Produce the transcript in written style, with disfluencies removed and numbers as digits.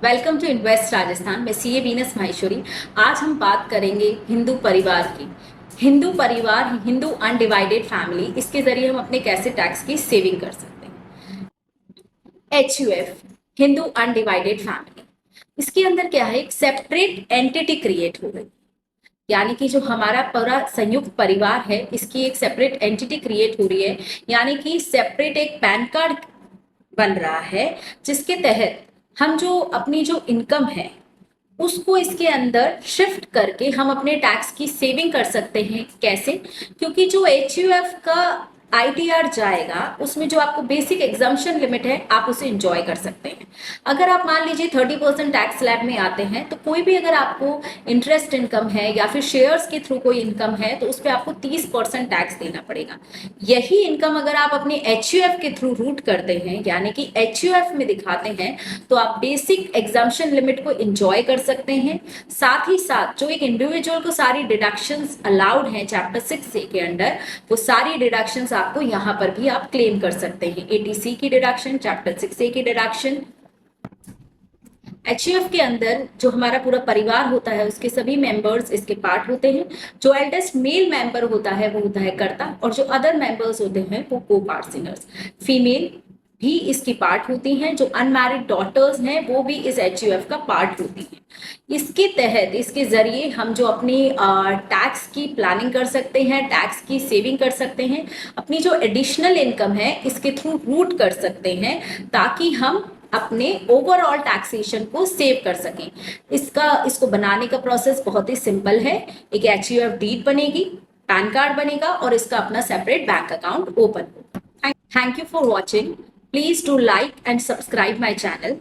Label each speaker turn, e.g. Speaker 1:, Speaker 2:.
Speaker 1: Welcome to invest Rajasthan. मैं CA Venus Maheshwari. आज हम बात करेंगे हिंदू परिवार की। हिंदू परिवार, हिंदू अनडिवाइडेड फैमिली, इसके जरिए हम अपने कैसे टैक्स की सेविंग कर सकते हैं। HUF, हिंदू अनडिवाइडेड फैमिली, इसके अंदर क्या है, एक सेपरेट एंटिटी क्रिएट हो गई। यानी कि जो हमारा पूरा संयुक्त परिवार है, इसकी एक सेपरेट एंटिटी क्रिएट हो रही है। यानी कि सेपरेट एक पैन कार्ड बन रहा है, जिसके तहत हम जो अपनी जो इनकम है उसको इसके अंदर शिफ्ट करके हम अपने टैक्स की सेविंग कर सकते हैं। कैसे? क्योंकि जो HUF का ITR जाएगा, उसमें जो आपको बेसिक एग्जाम्पशन लिमिट है, आप उसे इंजॉय कर सकते हैं। अगर आप मान लीजिए 30% टैक्स स्लैब में आते हैं, तो कोई भी अगर आपको इंटरेस्ट इनकम है या फिर शेयर्स के थ्रू कोई इनकम है, तो उस पर आपको 30% टैक्स देना पड़ेगा। यही इनकम अगर आप अपने HUF के थ्रू रूट करते हैं, यानी कि HUF में दिखाते हैं, तो आप बेसिक एग्जाम्पशन लिमिट को इंजॉय कर सकते हैं। साथ ही साथ जो एक इंडिविजुअल को सारी डिडक्शंस अलाउड हैं चैप्टर 6A के अंडर, वो सारी डिडक्शंस आपको यहाँ पर भी आप क्लेम कर सकते हैं। ATC की डिडक्शन, चैप्टर 6A की डिडक्शन। HUF के अंदर जो हमारा पूरा परिवार होता है, उसके सभी मेंबर्स इसके पार्ट होते हैं। जो एल्डेस्ट मेल मेंबर होता है वो होता है कर्ता, और जो अदर मेंबर्स होते हैं वो को पार्ट सिनर्स। फीमेल भी इसकी पार्ट होती हैं। जो अनमैरिड डॉटर्स हैं वो भी इस HUF का पार्ट होती हैं। इसके तहत, इसके जरिए हम जो अपनी टैक्स की प्लानिंग कर सकते हैं, टैक्स की सेविंग कर सकते हैं, अपनी जो एडिशनल इनकम है इसके थ्रू रूट कर सकते हैं, ताकि हम अपने ओवरऑल टैक्सेशन को सेव कर सकें। इसको बनाने का प्रोसेस बहुत ही सिंपल है। एक HUF डीड बनेगी, पैन कार्ड बनेगा और इसका अपना सेपरेट बैंक अकाउंट ओपन होगा। Thank you for watching. Please do like and subscribe my channel.